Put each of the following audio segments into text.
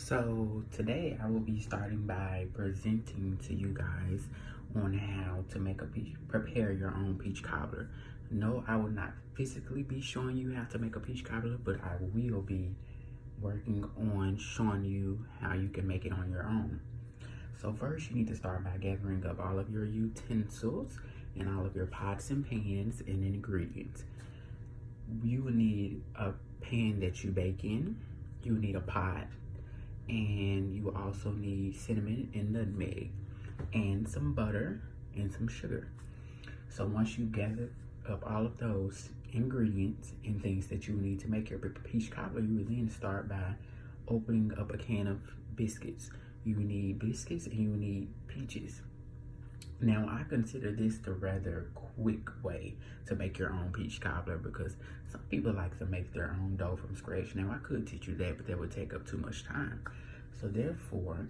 So today I will be starting by presenting to you guys on how to make prepare your own peach cobbler. No, I will not physically be showing you how to make a peach cobbler, but I will be working on showing you how you can make it on your own. So first you need to start by gathering up all of your utensils and all of your pots and pans and ingredients. You will need a pan that you bake in. You will need a pot, and you also need cinnamon and nutmeg and some butter and some sugar. So once you gather up all of those ingredients and things that you need to make your peach cobbler, you will then start by opening up a can of biscuits. You need biscuits and you need peaches. Now, I consider this the rather quick way to make your own peach cobbler because some people like to make their own dough from scratch. Now, I could teach you that, but that would take up too much time. So therefore,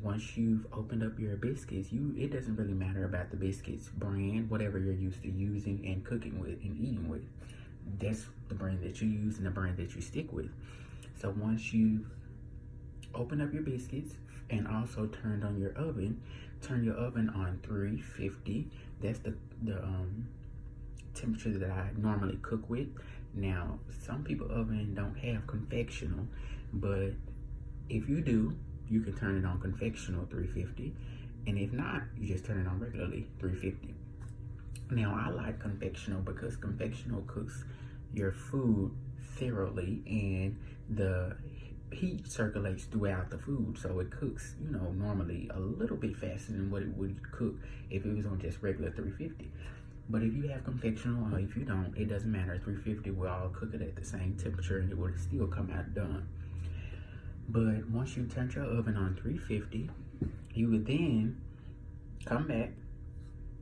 once you've opened up your biscuits, it doesn't really matter about the biscuits brand, whatever you're used to using and cooking with and eating with. That's the brand that you use and the brand that you stick with. So once you've opened up your biscuits and also turned on your oven, turn your oven on 350. That's the temperature that I normally cook with. Now, some people oven don't have convectional, but if you do, you can turn it on convectional 350. And if not, you just turn it on regularly 350. Now, I like convectional because convectional cooks your food thoroughly and the heat circulates throughout the food, so it cooks, normally a little bit faster than what it would cook if it was on just regular 350. But if you have convectional or if you don't, it doesn't matter. 350 will all cook it at the same temperature and it will still come out done. But once you turn your oven on 350, you would then come back,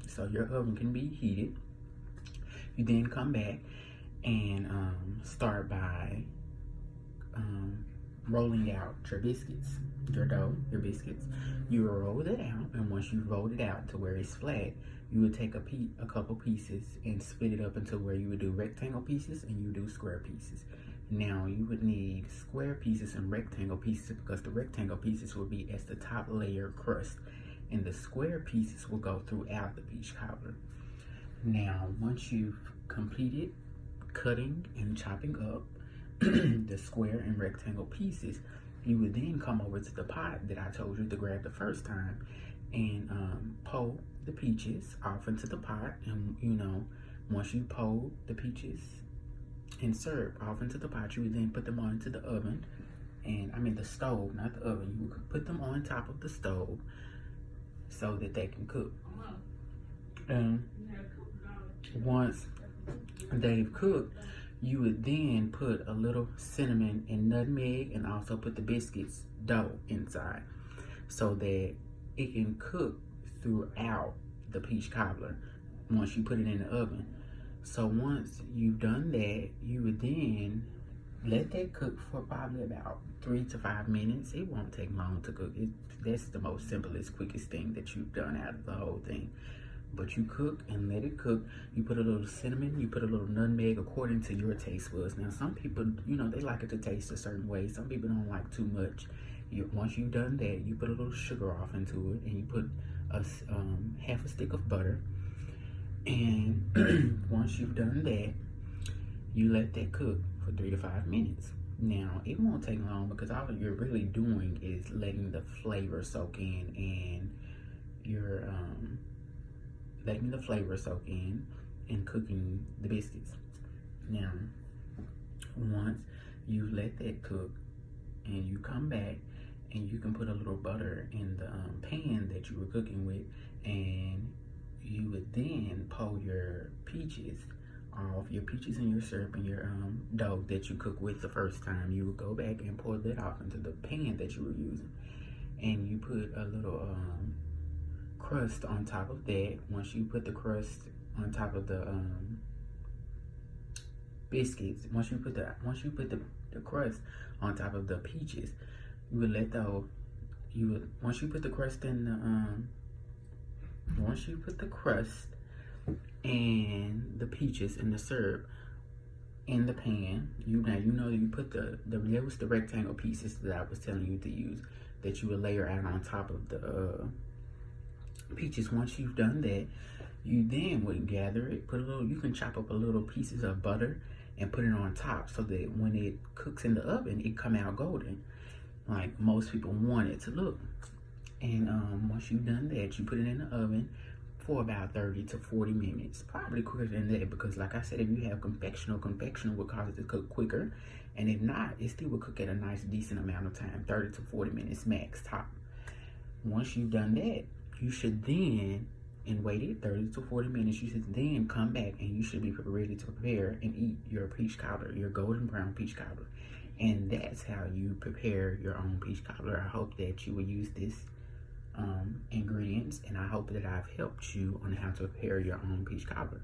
so your oven can be heated. You then come back and start by rolling out your biscuits, your dough, your biscuits. You roll it out, and once you rolled it out to where it's flat, you would take a couple pieces and split it up into where you would do rectangle pieces and you do square pieces. Now you would need square pieces and rectangle pieces because the rectangle pieces will be as the top layer crust and the square pieces will go throughout the peach cobbler. Now once you've completed cutting and chopping up the square and rectangle pieces, you would then come over to the pot that I told you to grab the first time and pour the peaches off into the pot. And once you pour the peaches and syrup off into the pot, you would then put them onto the oven, and I mean the stove, not the oven. You would put them on top of the stove so that they can cook. Once they've cooked, you would then put a little cinnamon and nutmeg and also put the biscuits dough inside so that it can cook throughout the peach cobbler once you put it in the oven. So once you've done that, you would then let that cook for probably about 3 to 5 minutes. It won't take long to cook. That's the most simplest, quickest thing that you've done out of the whole thing. But you cook and let it cook. You put a little cinnamon, you put a little nutmeg according to your taste buds. Now, some people, they like it to taste a certain way. Some people don't like too much. Once you've done that, you put a little sugar off into it, and you put half a stick of butter. And once you've done that, you let that cook for 3 to 5 minutes. Now, it won't take long because all you're really doing is letting the flavor soak in, and you're letting the flavor soak in and cooking the biscuits. Now, once you let that cook and you come back, and you can put a little butter in the pan that you were cooking with, and you would then pour your peaches off, your peaches and your syrup and your dough that you cooked with the first time. You would go back and pour that off into the pan that you were using, and you put a little crust on top of that. Once you put the crust on top of the biscuits, once you put the crust on top of the peaches, you would let those. Once you put the crust in the once you put the crust and the peaches and the syrup in the pan. You know you put there was the rectangle pieces that I was telling you to use, that you would layer out on top of the peaches. Once you've done that, you then would gather it, you can chop up a little pieces of butter and put it on top, so that when it cooks in the oven, it come out golden, like most people want it to look. And once you've done that, you put it in the oven for about 30 to 40 minutes, probably quicker than that, because like I said, if you have confectional will cause it to cook quicker, and if not, it still will cook at a nice decent amount of time, 30 to 40 minutes max top. Once you've done that, you should then, and waited 30 to 40 minutes, you should then come back and you should be ready to prepare and eat your peach cobbler, your golden brown peach cobbler. And that's how you prepare your own peach cobbler. I hope that you will use this ingredients, and I hope that I've helped you on how to prepare your own peach cobbler.